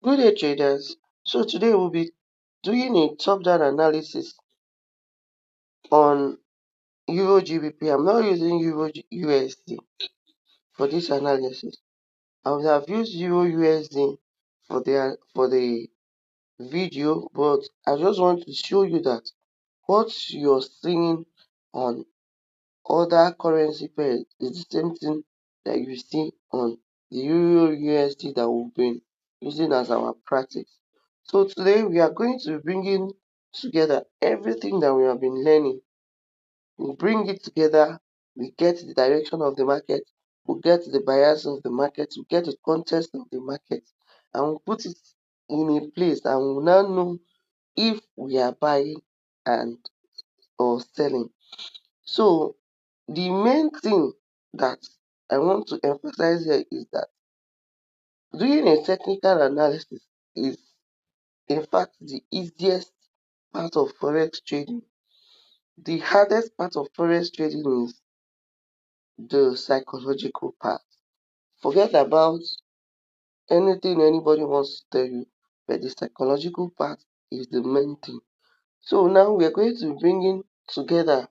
Good day, traders. So today we'll be doing a top-down analysis on EURGBP. I'm not using Euro USD for this analysis. I would have used Euro USD for the video, but I just want to show you that what you're seeing on other currency pairs is the same thing that you see on the Euro USD that we've been using as our practice. So today we are going to be bringing together everything that we have been learning. We bring it together, we get the direction of the market, we get the bias of the market, we get the context of the market, and we put it in a place and we will now know if we are buying and or selling. So the main thing that I want to emphasize here is that doing a technical analysis is in fact the easiest part of forex trading. The hardest part of forex trading is the psychological part. Forget about anything anybody wants to tell you, but the psychological part is the main thing. So now we are going to be bringing together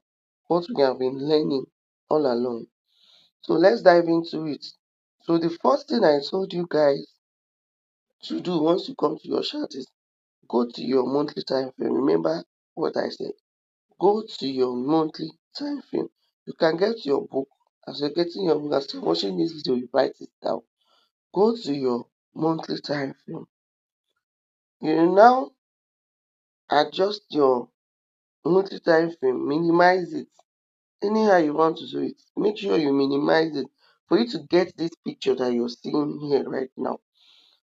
what we have been learning all along. So let's dive into it. So the first thing I told you guys to do once you come to your chart is go to your monthly time frame. Remember what I said. Go to your monthly time frame. You can get your book. As you're getting your book, as you're watching this video, you write it down. Go to your monthly time frame. You now adjust your monthly time frame, minimize it. Anyhow you want to do it, make sure you minimize it for you to get this picture that you're seeing here right now.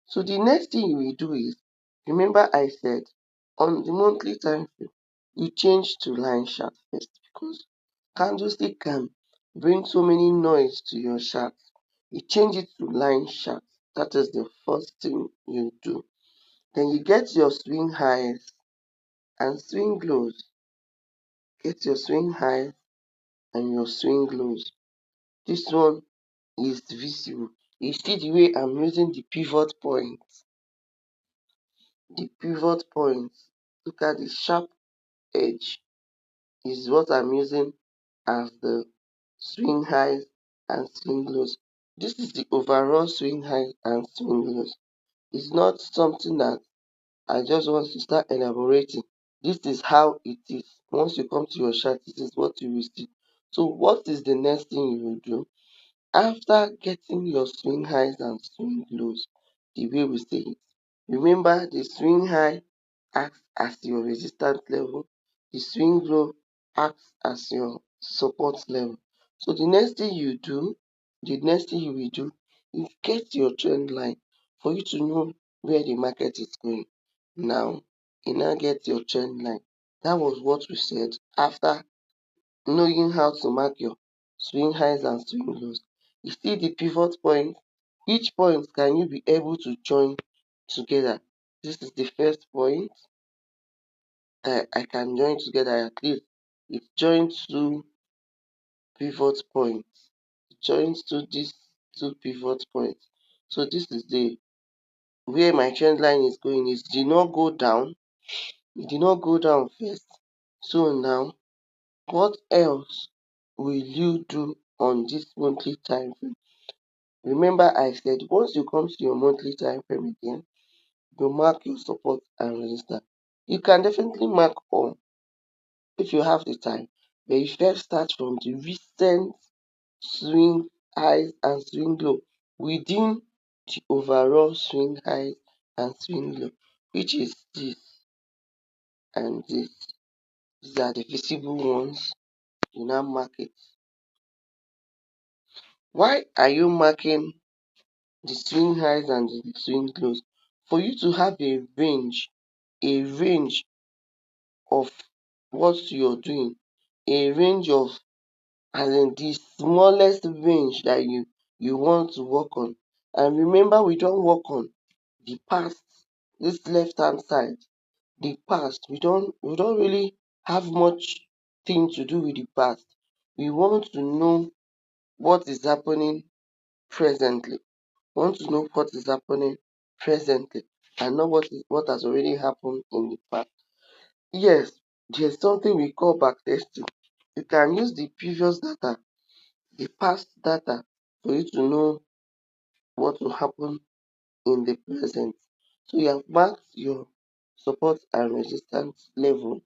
So the next thing you will do is, remember I said on the monthly time frame, you change to line chart first because candlestick can bring so many noise to your chart. You change it to line chart. That is the first thing you do. Then you get your swing highs and swing lows. Get your swing highs and your swing lows. This one is visible. You see the way I'm using the pivot points. The pivot points. Look at the sharp edge is what I'm using as the swing highs and swing lows. This is the overall swing highs and swing lows. It's not something that I just want to start elaborating. This is how it is. Once you come to your chart, this is what you will see. So what is the next thing you will do? After getting your swing highs and swing lows, the way we say it, remember the swing high acts as your resistance level, the swing low acts as your support level. So the next thing you will do is get your trend line for you to know where the market is going. Now, you now get your trend line. That was what we said after knowing how to mark your swing highs and swing lows. You see the pivot point. Each point can you be able to join together. This is the first point that I can join together at least. It joins two pivot points. It joins to these two pivot points. So this is the where my trend line is going. It did not go down. It did not go down first. So now, what else will you do on this monthly time frame? Remember I said once you come to your monthly time frame again, you mark your support and resistance. You can definitely mark all if you have the time, but you first start from the recent swing highs and swing low within the overall swing highs and swing low, which is this and this. These are the visible ones. You now mark it. Why are you marking the swing highs and the swing lows? For you to have a range of what you're doing, a range of as in the smallest range that you want to work on. And remember, we don't work on the past, this left hand side, the past. We don't really have much thing to do with the past. We want to know what is happening presently. We want to know what is happening presently. and not what has already happened in the past. Yes, there's something we call backtesting. You can use the previous data, the past data, for you to know what will happen in the present. So you have marked your support and resistance level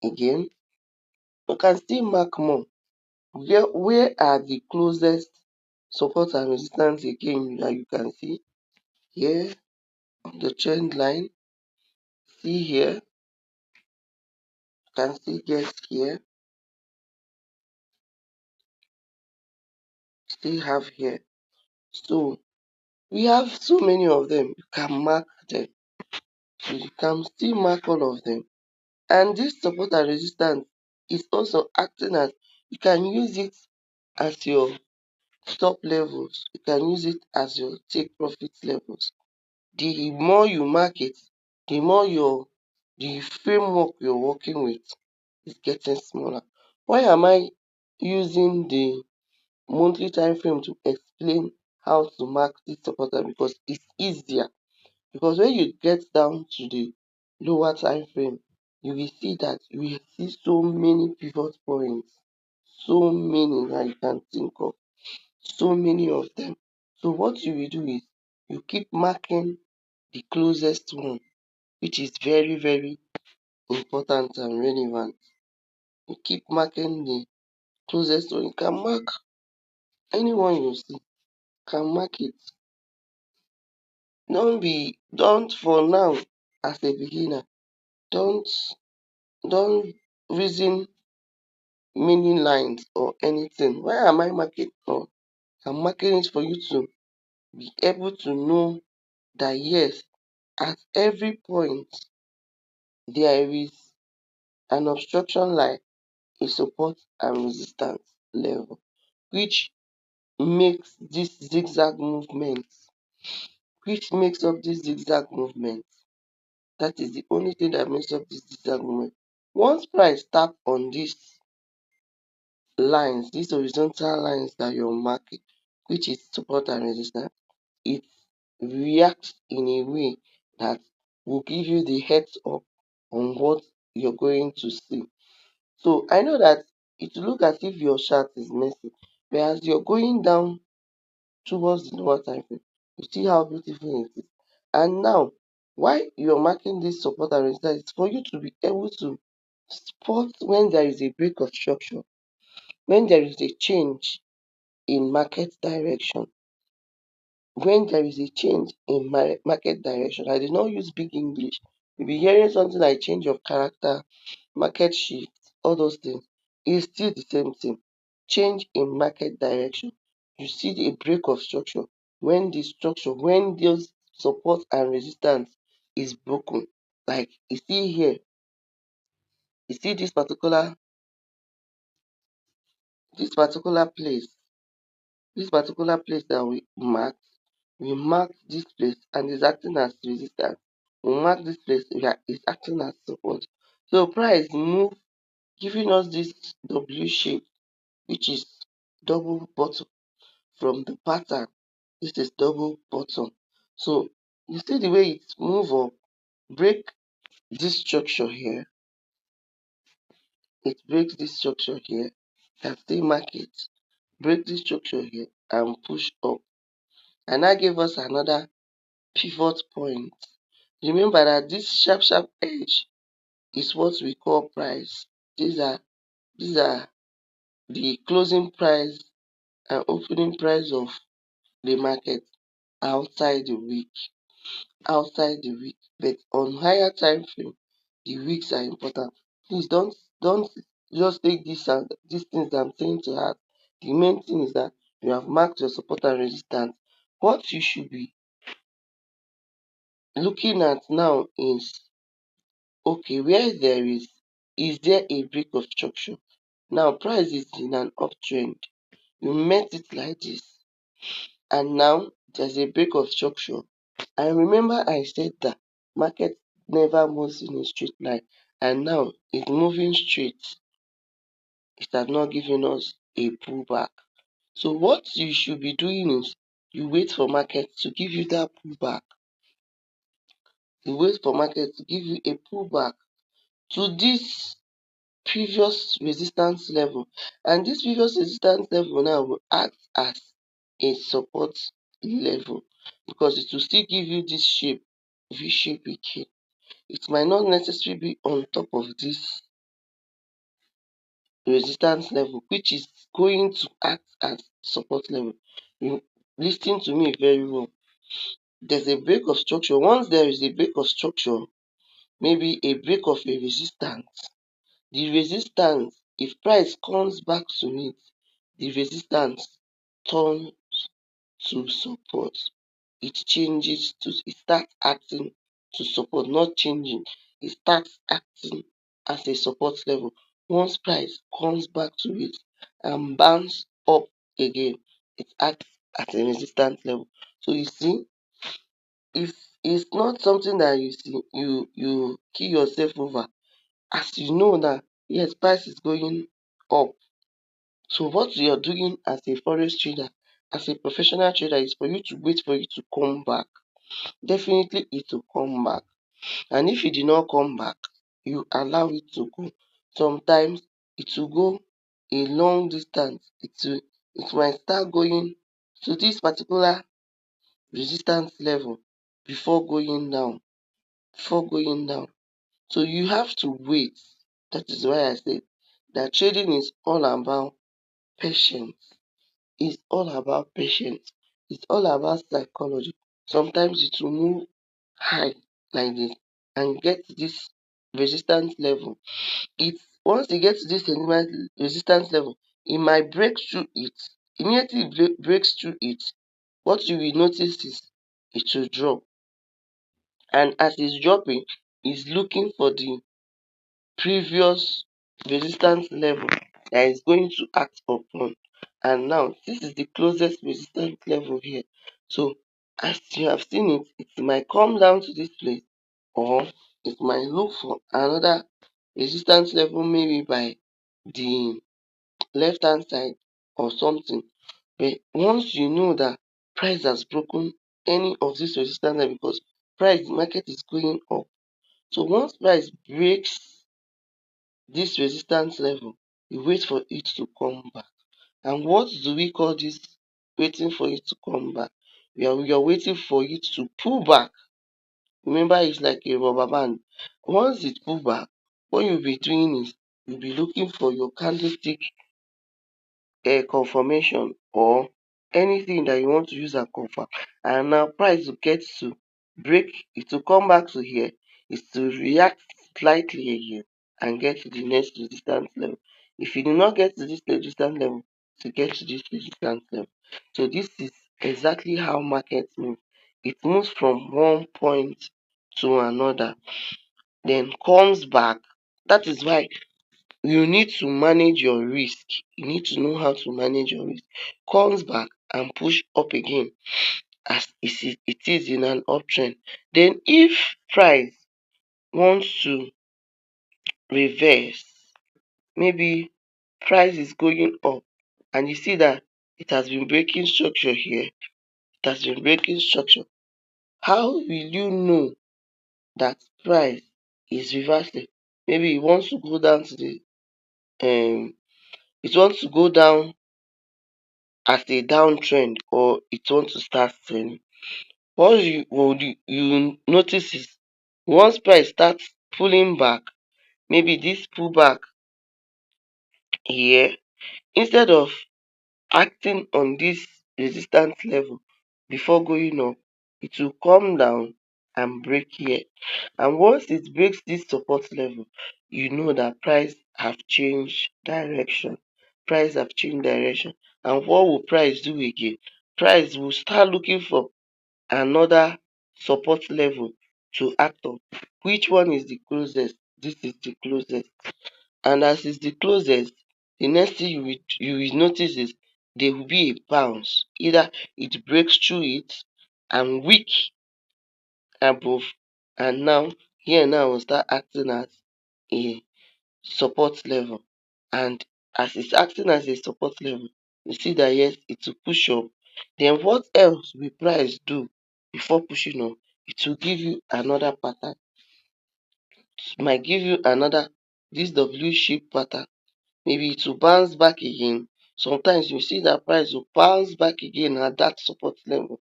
again. You can still mark more. Where are the closest support and resistance again that you can see here on the trend line? See here, you can still get here, still have here. So we have so many of them. You can mark them. So you can still mark all of them. And this support and resistance is also acting as, you can use it as your stop levels. You can use it as your take profit levels. The more you mark it, the more the framework you're working with is getting smaller. Why am I using the monthly time frame to explain how to mark this support? Because it's easier. Because when you get down to the lower time frame, you will see that you will see so many pivot points, so many that you can think of, so many of them. So what you will do is you keep marking the closest one, which is very, very important and relevant. You keep marking the closest one. You can mark anyone you see, can mark it. Don't for now, as a beginner, don't don't reason meaning lines or anything. Why am I marking for? I'm marking it for you to be able to know that yes, at every point there is an obstruction line, a support and resistance level, which makes this zigzag movement, which makes up this zigzag movement. That is the only thing that makes up this zigzag movement. Once price tap on these lines, these horizontal lines that you're marking, which is support and resistance, it reacts in a way that will give you the heads up on what you're going to see. So I know that it will look as if your chart is messy, whereas you're going down towards the lower time frame, you see how beautiful it is. And now, why you're marking this support and resistance is for you to be able to spot when there is a break of structure, when there is a change in market direction. When there is a change in market direction, I did not use big English. You'll be hearing something like change of character, market shift, all those things. It's still the same thing. Change in market direction. You see the break of structure when when those support and resistance is broken. Like you see here, you see this particular place that we mark this place and is acting as resistance. We mark this place, is acting as support. So price move, giving us this W shape, which is double bottom from the pattern. This is double bottom. So you see the way it move up, break this structure here. It breaks this structure here. Can still mark it, break this structure here and push up. And that gave us another pivot point. Remember that this sharp edge is what we call price. These are the closing price and opening price of the market outside the week. But on higher time frame, the weeks are important. Please don't just take these things that I'm saying to heart. The main thing is that you have marked your support and resistance. What you should be looking at now is, okay, where is there a break of structure? Now price is in an uptrend. You met it like this, and now there's a break of structure. And remember I said that market never moves in a straight line, and now it's moving straight. It has not given us a pullback. So what you should be doing is you wait for market to give you that pullback. you wait for market to give you a pullback to this previous resistance level, and this previous resistance level now will act as a support level, because it will still give you this shape, V shape again. It might not necessarily be on top of this resistance level, which is going to act as support level. You listen to me very well. There's a break of structure. Once there is a break of structure, maybe a break of a resistance, the resistance, if price comes back to it, the resistance turns to support. It changes to, it starts acting to support, not changing. It starts acting as a support level. Once price comes back to it and bounce up again, it acts at a resistance level. So you see, if it's not something that you see, you kill yourself over, as you know that yes, price is going up. So what you're doing as a forex trader, as a professional trader, is for you to wait for it to come back. Definitely it will come back. And if it did not come back, you allow it to go. Sometimes it will go a long distance. It might start going to this particular resistance level before going down. Before going down. So you have to wait. That is why I said that trading is all about patience. It's all about patience. It's all about psychology. Sometimes it will move high like this and get to this resistance level. Once it gets to this resistance level, it might break through it. Immediately it breaks through it, what you will notice is it will drop. And as it's dropping, it's looking for the previous resistance level that is going to act upon. And now this is the closest resistance level here. So as you have seen it, it might come down to this place, or it might look for another resistance level, maybe by the left hand side or something. But once you know that price has broken any of this resistance level, because price market is going up, so once price breaks this resistance level, you wait for it to come back. And what do we call this waiting for it to come back? We are waiting for it to pull back. Remember, it's like a rubber band. Once it pull back, what you'll be doing is you'll be looking for your candlestick confirmation, or anything that you want to use and confirm. And now price will get to break, it will come back to here, it will react slightly again and get to the next resistance level. If you do not get to this resistance level, to get to this resistance level. So this is exactly how markets move. It moves from one point to another, then comes back. That is why you need to manage your risk. You need to know how to manage your risk. Comes back and push up again as it is in an uptrend. Then if price wants to reverse, maybe price is going up and you see that it has been breaking structure here. It has been breaking structure. How will you know that price is reversing? Maybe it wants to go down to the it wants to go down as a downtrend, or it wants to start selling. What you notice is once price starts pulling back, maybe this pullback here, instead of acting on this resistance level before going up, it will come down and break here. And once it breaks this support level, you know that price have changed direction. Price have changed direction. And what will price do again? Price will start looking for another support level to act on. Which one is the closest? This is the closest. And as it's the closest, the next thing you will notice is there will be a bounce. Either it breaks through it and wick above, and now here now will start acting as a support level. And as it's acting as a support level, you see that yes, it will push up. Then what else will price do before pushing up? it will give you another pattern. It might give you another this W shape pattern. Maybe it will bounce back again. Sometimes you see that price will bounce back again at that support level,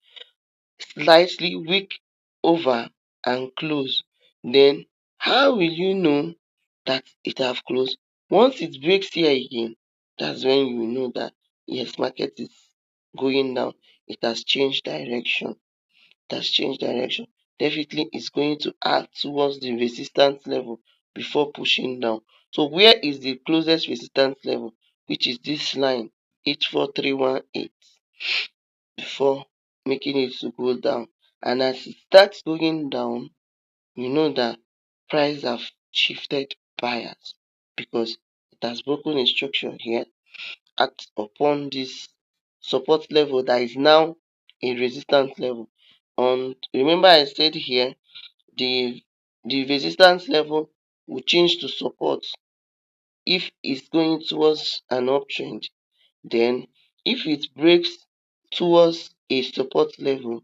slightly weak over and close. Then how will you know that it have closed? Once it breaks here again, that's when you know that yes, market is going down. It has changed direction. It has changed direction. Definitely it's going to act towards the resistance level before pushing down. So where is the closest resistance level? Which is this line 84318, before making it to go down. And as it starts going down, you know that price have shifted buyers because it has broken a structure here, act upon this support level that is now a resistance level. And remember I said here the resistance level will change to support if it's going towards an uptrend. Then if it breaks towards a support level,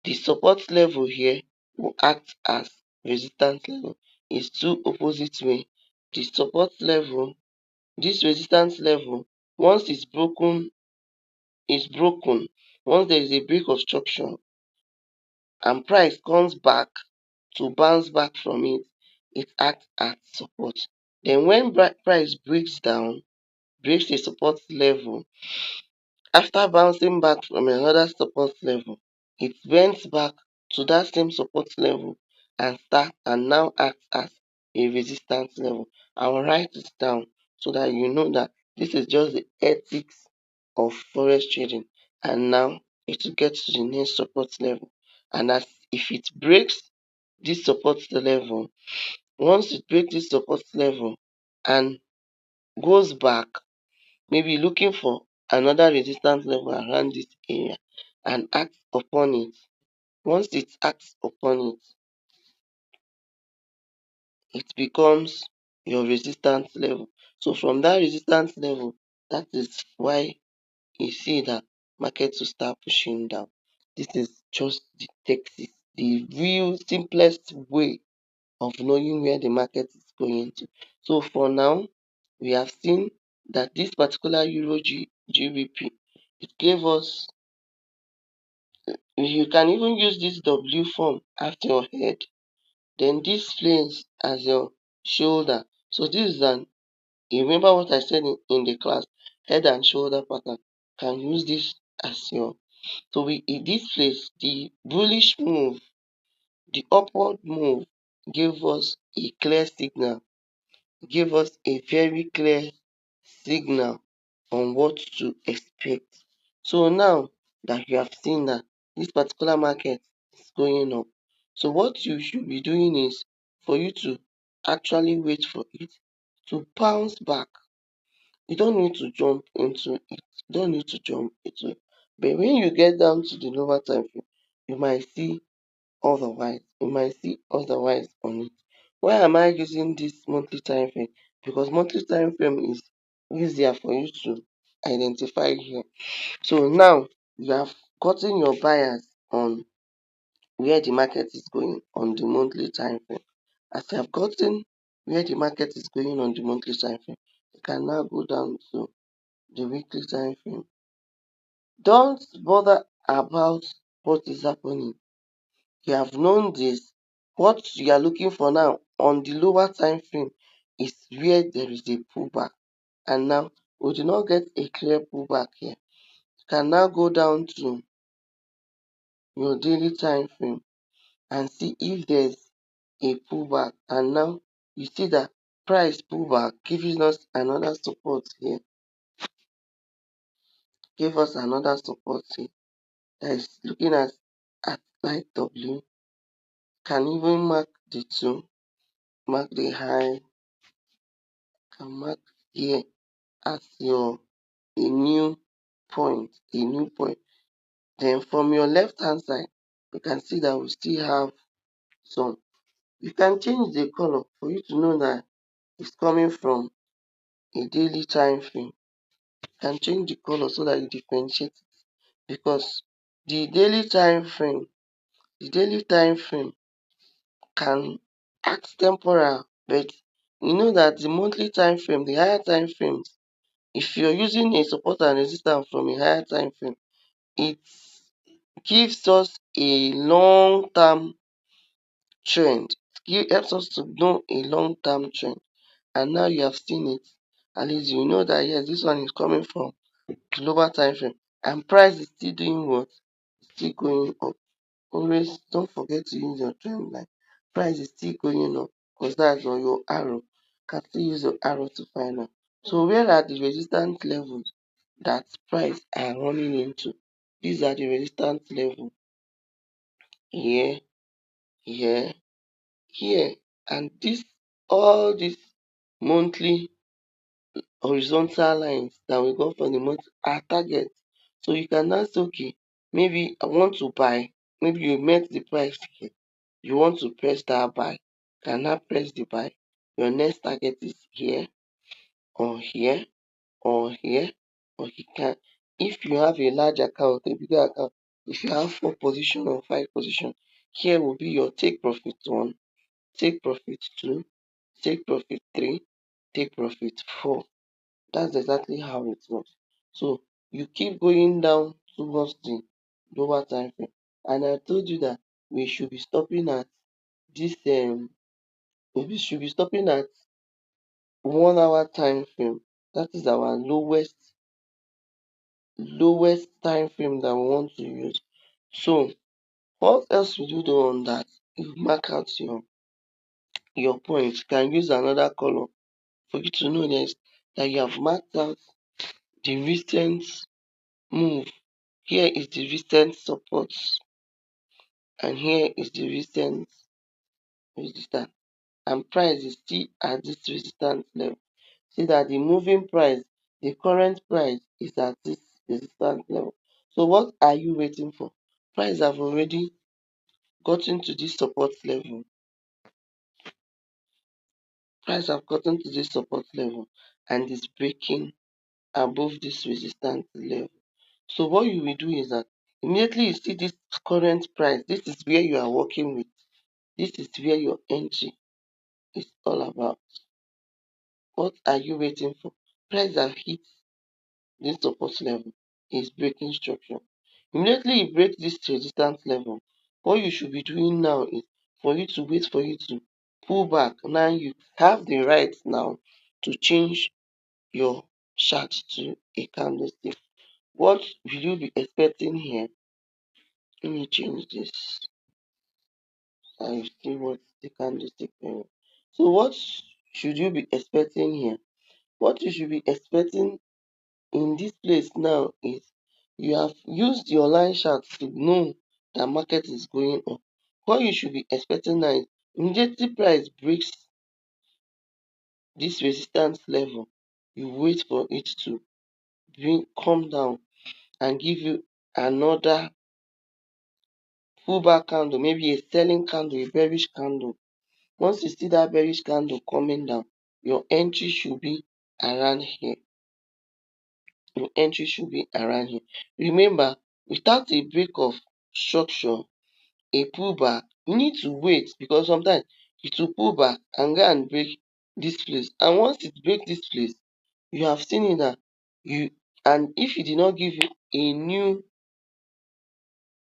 the support level here will act as resistance level. It's two opposite way. The support level, this resistance level, once it's broken, is broken. Once there is a break of structure and price comes back to bounce back from it, it acts as support. Then when price breaks down, breaks a support level, after bouncing back from another support level, it went back to that same support level and now acts as a resistance level. I will write it down so that you know that this is just the ethics of forex trading. And now it will get to the next support level. And as if it breaks this support level, once it breaks this support level and goes back, maybe looking for another resistance level around this area and acts upon it. Once it acts upon it, it becomes your resistance level. So from that resistance level, that is why you see that market will start pushing down. This is just the technique, the real simplest way of knowing where the market is going to. So for now, we have seen that this particular EURGBP, it gave us, you can even use this W form after your head, then this planes as your shoulder. So this is an, you remember what I said in the class, head and shoulder pattern. Can use this as your, so we in this place, the bullish move, the upward move gave us a clear signal, give us a very clear signal on what to expect. So now that you have seen that this particular market is going up, so what you should be doing is for you to actually wait for it to bounce back. You don't need to jump into it. You don't need to jump into it. But when you get down to the lower time frame, you might see otherwise. You might see otherwise on it. Why am I using this monthly time frame? Because monthly time frame is easier for you to identify here. So now you have gotten your bias on where the market is going on the monthly time frame. As you have gotten where the market is going on the monthly time frame, you can now go down to the weekly time frame. Don't bother about what is happening. You have known this. What you are looking for now on the lower time frame is where there is a pullback. And now we do not get a clear pullback here. You can now go down to your daily time frame and see if there's a pullback. And now you see that price pullback giving us another support here. Give us another support here that is looking at light W. Can even mark the two, mark the high, can mark here as your a new point, a new point. Then from your left hand side, you can see that we still have some. You can change the color for you to know that it's coming from a daily time frame. You can change the color so that you differentiate it, because the daily time frame The daily time frame can act temporal, but you know that the monthly time frame, the higher time frames, if you're using a support and resistance from a higher time frame, it gives us a long term trend. It helps us to know a long term trend. And now you have seen it. At least you know that yes, this one is coming from global time frame. And price is still doing what? Still going up. Always don't forget to use your trend line. Price is still going up because that's on your arrow. You can still use your arrow to find out. So where are the resistance levels that price are running into? These are the resistance level here, here, here, and this all these monthly horizontal lines that we got for the month are targets. So you can now say, okay, maybe I want to buy, maybe you met the price here, you want to press that buy, you can now press the buy. Your next target is here, or here, or here, or you can, if you have a large account, a bigger account, if you have 4 position or 5 position, here will be your take profit 1, take profit 2, take profit 3, take profit 4. That's exactly how it works. So you keep going down towards the lower time frame. And I told you that we should be stopping at this we should be stopping at 1 hour time frame. That is our lowest time frame that we want to use. So what else would you do on that? You mark out your point. You can use another color for you to know this, that you have marked out the recent move. Here is the recent support, and here is the recent resistance. And price is still at this resistance level. See that the moving price, the current price is at this resistance level. So what are you waiting for? Price have already gotten to this support level. Price have gotten to this support level and is breaking above this resistance level. So what you will do is that immediately you see this current price, this is where you are working with. This is where your entry is all about. What are you waiting for? Price have hit this support level, is breaking structure. Immediately you break this resistance level, what you should be doing now is for you to wait for you to pull back. Now you have the right now to change your chart to a candlestick. What will you be expecting here? Let me change this and you see what the candlestick means. So what should you be expecting here? What you should be expecting in this place now is you have used your line chart to know that market is going up. What you should be expecting now is immediately price breaks this resistance level, you wait for it to come down and give you another pullback candle, maybe a selling candle, a bearish candle. Once you see that bearish candle coming down, your entry should be around here. Your entry should be around here. Remember, without a break of structure, a pullback, you need to wait because sometimes it will pull back and go and break this place. And once it breaks this place, you have seen it that and if it did not give you a new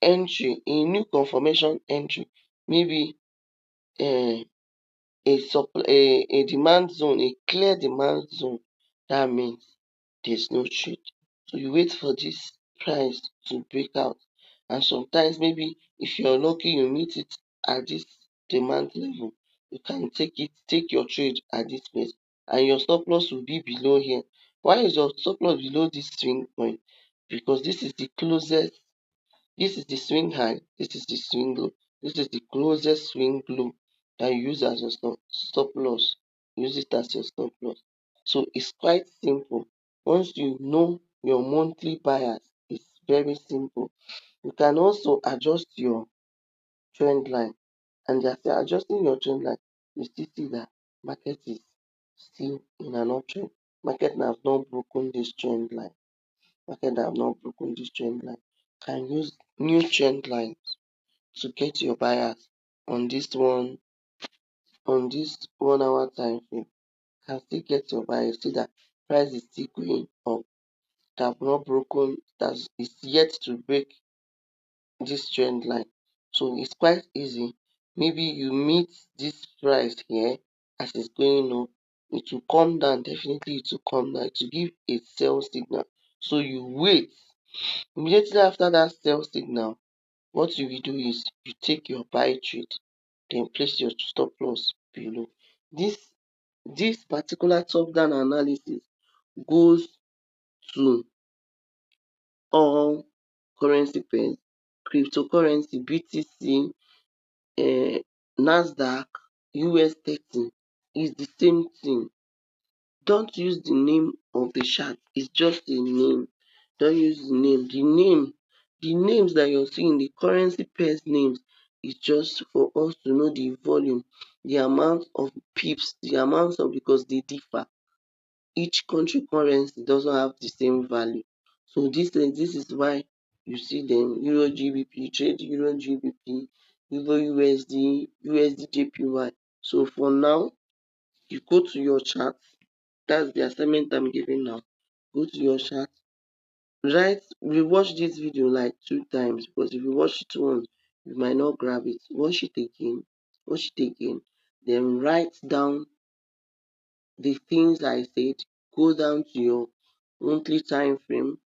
entry, a new confirmation entry, maybe uh, a demand zone, a clear demand zone, that means there's no trade. So you wait for this price to break out. And sometimes maybe if you're lucky you meet it at this demand level, you can take your trade at this place. And your stop loss will be below here. Why is your stop loss below this swing point? Because this is the closest, this is the swing high, this is the swing low, this is the closest swing low that you use as your stop loss. Use it as your stop loss. So it's quite simple. Once you know your monthly bias, it's very simple. You can also adjust your trend line. And as you're adjusting your trend line, you still see that market is still in an uptrend. Market have not broken this trend line. Market have not broken this trend line. Can use new trend lines to get your buyers on this 1 hour time frame. You can still get your buyers. See that price is still going up. It have not broken, that is yet to break this trend line. So it's quite easy. Maybe you meet this price here as it's going up, it will come down, definitely it will come down, to give a sell signal. So you wait. Immediately after that sell signal, what you will do is you take your buy trade, then place your stop loss below. This particular top down analysis goes to all currency pairs, cryptocurrency, BTC, NASDAQ, US 30 is the same thing. Don't use the name of the chart, it's just a name. Don't use the name. The names that you're seeing, the currency pairs names, is just for us to know the volume, the amount of pips, the amount of, because they differ. Each country currency doesn't have the same value. So this is why you see them EURGBP, trade EURGBP, EURUSD, USD So for now, you go to your chart. That's the assignment I'm giving now. Go to your chart. Rewatch this video like 2 times, because if you watch it once, you might not grab it. Watch it again. Then write down the things I said. Go down to your monthly time frame,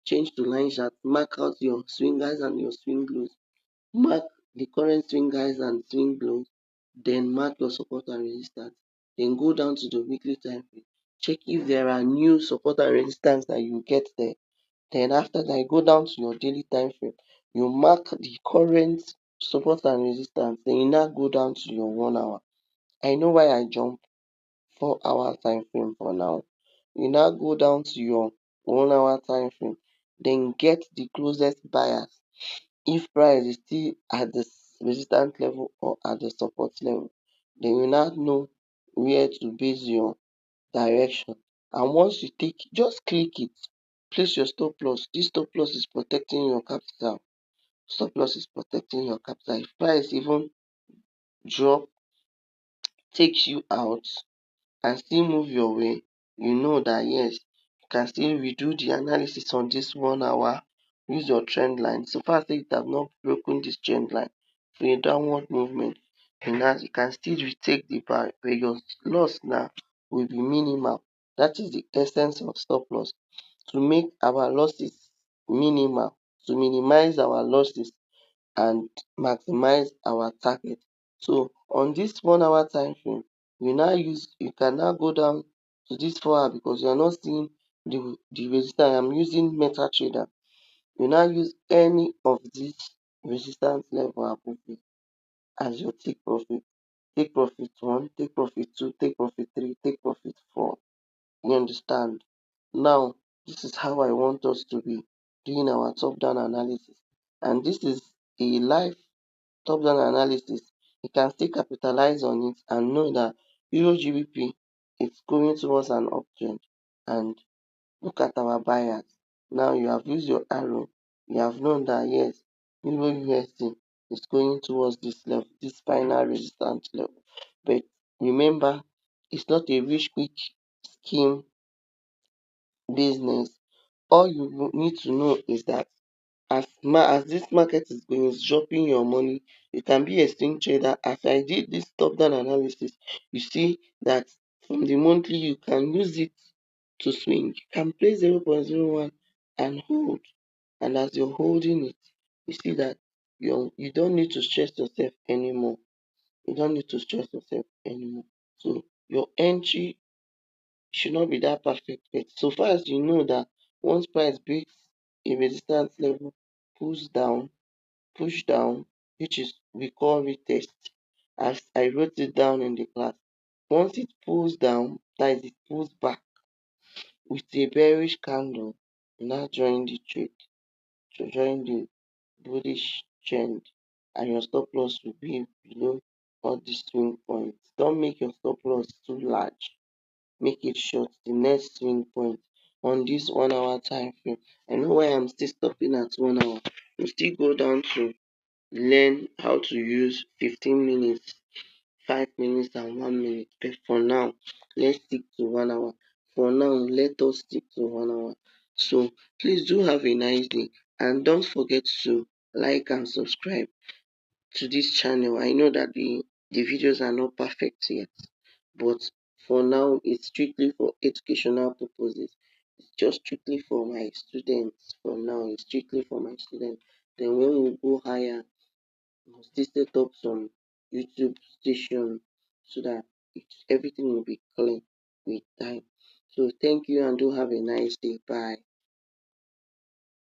change to line chart, mark out your swing highs and your swing lows, mark the current swing highs and swing lows, then mark your support and resistance. Then go down to the weekly time frame, check if there are new support and resistance that you get there. Then after that, go down to your daily time frame, you mark the current support and resistance, then you now go down to your 1 hour. I know why I jump 4 hour time frame for now. You now go down to your 1 hour time frame, then get the closest buyers. If price is still at the resistance level or at the support level, then you now know where to base your direction. And once you take, just click it, place your stop loss. This stop loss is protecting your capital. Stop loss is protecting your capital. If price even drop, takes you out, and still move your way, you know that yes, you can still redo the analysis on this 1 hour. Use your trend line. So far say it have not broken this trend line for a downward movement, and as you can still retake the buy, where your loss now will be minimal. That is the essence of stop loss, to make our losses minimal, to minimize our losses and maximize our target. So on this 1 hour time frame, you can now go down to this 4 hour, because you are not seeing the resistance. I'm using MetaTrader. You now use any of these resistance level above it as your take profit. Take profit 1, take profit 2, take profit 3, take profit 4. You understand? Now, this is how I want us to be doing our top down analysis. And this is a live top down analysis. You can still capitalize on it and know that EURGBP is going towards an uptrend. And look at our buyers. Now you have used your arrow. You have known that yes, EURUSD is going towards this level, this final resistance level. But remember, it's not a rich quick scheme business. All you need to know is that as this market is going, it's dropping your money. You can be a swing trader. As I did this top down analysis, you see that from the monthly you can use it to swing. You can play 0.01 and hold. And as you're holding it, you see that you don't need to stress yourself anymore. You don't need to stress yourself anymore. So your entry should not be that perfect yet. So far as you know that once price breaks a resistance level, push down, which is we call retest, as I wrote it down in the class. Once it pulls down, that is, it pulls back with a bearish candle, now join the trade, to join the bullish trend, and your stop loss will be below all the swing points. Don't make your stop loss too large, make it short. The next swing point on this 1 hour time frame, I know why I'm still stopping at 1 hour. We still go down to learn how to use 15 minutes, 5 minutes and 1 minute. But for now, let's stick to 1 hour. For now, let us stick to 1 hour. So please do have a nice day, and don't forget to like and subscribe to this channel. I know that the videos are not perfect yet, but for now it's strictly for educational purposes. It's just strictly for my students. For now, it's strictly for my students. Then when we go higher, we'll still set up some YouTube station so that everything will be clean with time. So thank you and do have a nice day. Bye.